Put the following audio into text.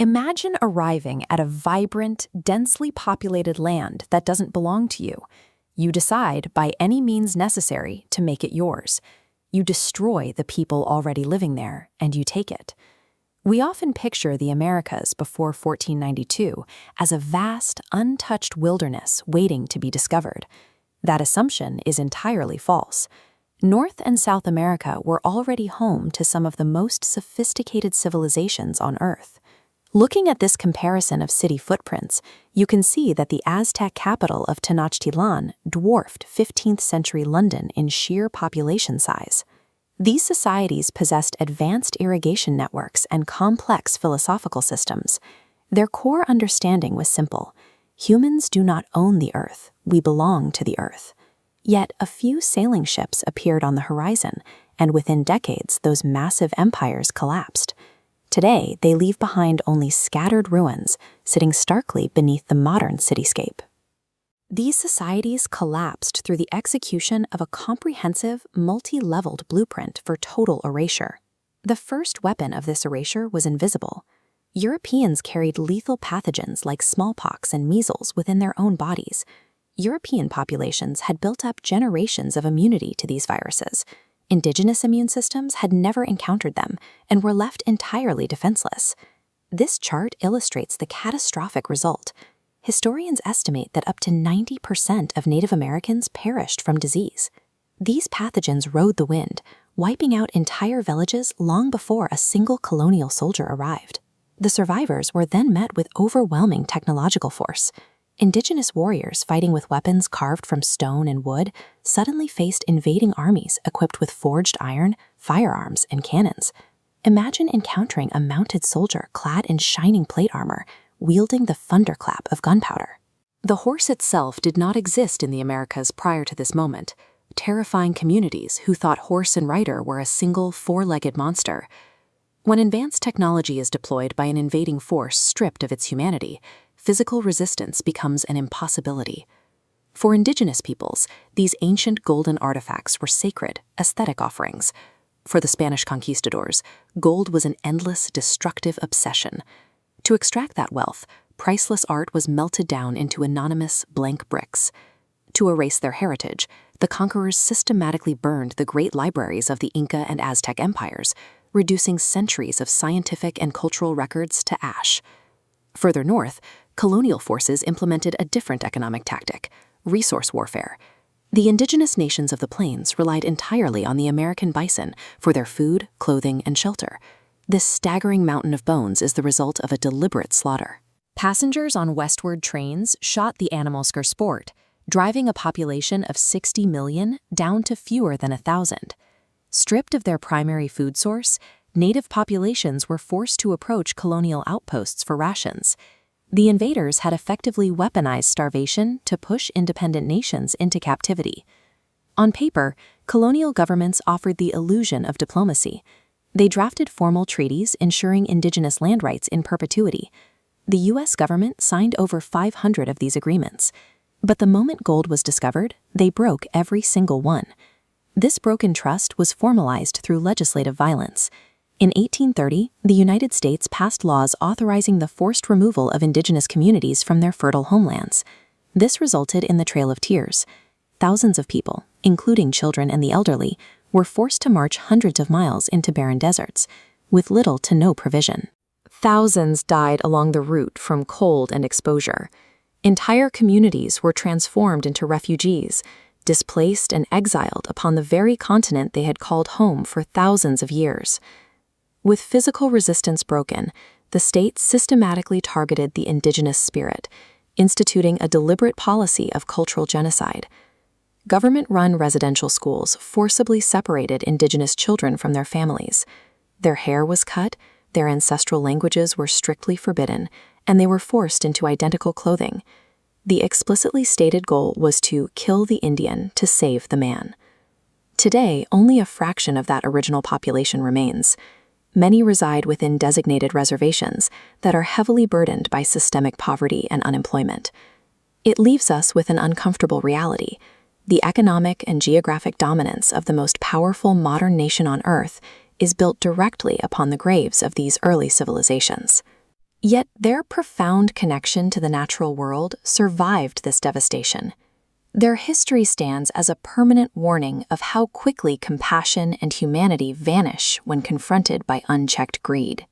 Imagine arriving at a vibrant, densely populated land that doesn't belong to you. You decide, by any means necessary, to make it yours. You destroy the people already living there, and you take it. We often picture the Americas before 1492 as a vast, untouched wilderness waiting to be discovered. That assumption is entirely false. North and South America were already home to some of the most sophisticated civilizations on Earth. Looking at this comparison of city footprints, you can see that the Aztec capital of Tenochtitlan dwarfed 15th century London in sheer population size. These societies possessed advanced irrigation networks and complex philosophical systems. Their core understanding was simple: humans do not own the earth, we belong to the earth. Yet a few sailing ships appeared on the horizon, and within decades those massive empires collapsed. Today, they leave behind only scattered ruins, sitting starkly beneath the modern cityscape. These societies collapsed through the execution of a comprehensive, multi-leveled blueprint for total erasure. The first weapon of this erasure was invisible. Europeans carried lethal pathogens like smallpox and measles within their own bodies. European populations had built up generations of immunity to these viruses. Indigenous immune systems had never encountered them and were left entirely defenseless. This chart illustrates the catastrophic result. Historians estimate that up to 90% of Native Americans perished from disease. These pathogens rode the wind, wiping out entire villages long before a single colonial soldier arrived. The survivors were then met with overwhelming technological force. Indigenous warriors fighting with weapons carved from stone and wood suddenly faced invading armies equipped with forged iron, firearms, and cannons. Imagine encountering a mounted soldier clad in shining plate armor, wielding the thunderclap of gunpowder. The horse itself did not exist in the Americas prior to this moment. Terrifying communities who thought horse and rider were a single four-legged monster. When advanced technology is deployed by an invading force stripped of its humanity, physical resistance becomes an impossibility. For indigenous peoples, these ancient golden artifacts were sacred, aesthetic offerings. For the Spanish conquistadors, gold was an endless, destructive obsession. To extract that wealth, priceless art was melted down into anonymous, blank bricks. To erase their heritage, the conquerors systematically burned the great libraries of the Inca and Aztec empires, reducing centuries of scientific and cultural records to ash. Further north, colonial forces implemented a different economic tactic: resource warfare. The indigenous nations of the plains relied entirely on the American bison for their food, clothing, and shelter. This staggering mountain of bones is the result of a deliberate slaughter. Passengers on westward trains shot the animals for sport, driving a population of 60 million down to fewer than 1,000. Stripped of their primary food source, native populations were forced to approach colonial outposts for rations. The invaders had effectively weaponized starvation to push independent nations into captivity. On paper, colonial governments offered the illusion of diplomacy. They drafted formal treaties ensuring indigenous land rights in perpetuity. The U.S. government signed over 500 of these agreements. But the moment gold was discovered, they broke every single one. This broken trust was formalized through legislative violence. In 1830, the United States passed laws authorizing the forced removal of indigenous communities from their fertile homelands. This resulted in the Trail of Tears. Thousands of people, including children and the elderly, were forced to march hundreds of miles into barren deserts, with little to no provision. Thousands died along the route from cold and exposure. Entire communities were transformed into refugees, displaced and exiled upon the very continent they had called home for thousands of years. With physical resistance broken, the state systematically targeted the indigenous spirit, instituting a deliberate policy of cultural genocide. Government-run residential schools forcibly separated indigenous children from their families. Their hair was cut, their ancestral languages were strictly forbidden, and they were forced into identical clothing. The explicitly stated goal was to kill the Indian to save the man. Today, only a fraction of that original population remains. Many reside within designated reservations that are heavily burdened by systemic poverty and unemployment. It leaves us with an uncomfortable reality. The economic and geographic dominance of the most powerful modern nation on Earth is built directly upon the graves of these early civilizations. Yet their profound connection to the natural world survived this devastation. Their history stands as a permanent warning of how quickly compassion and humanity vanish when confronted by unchecked greed.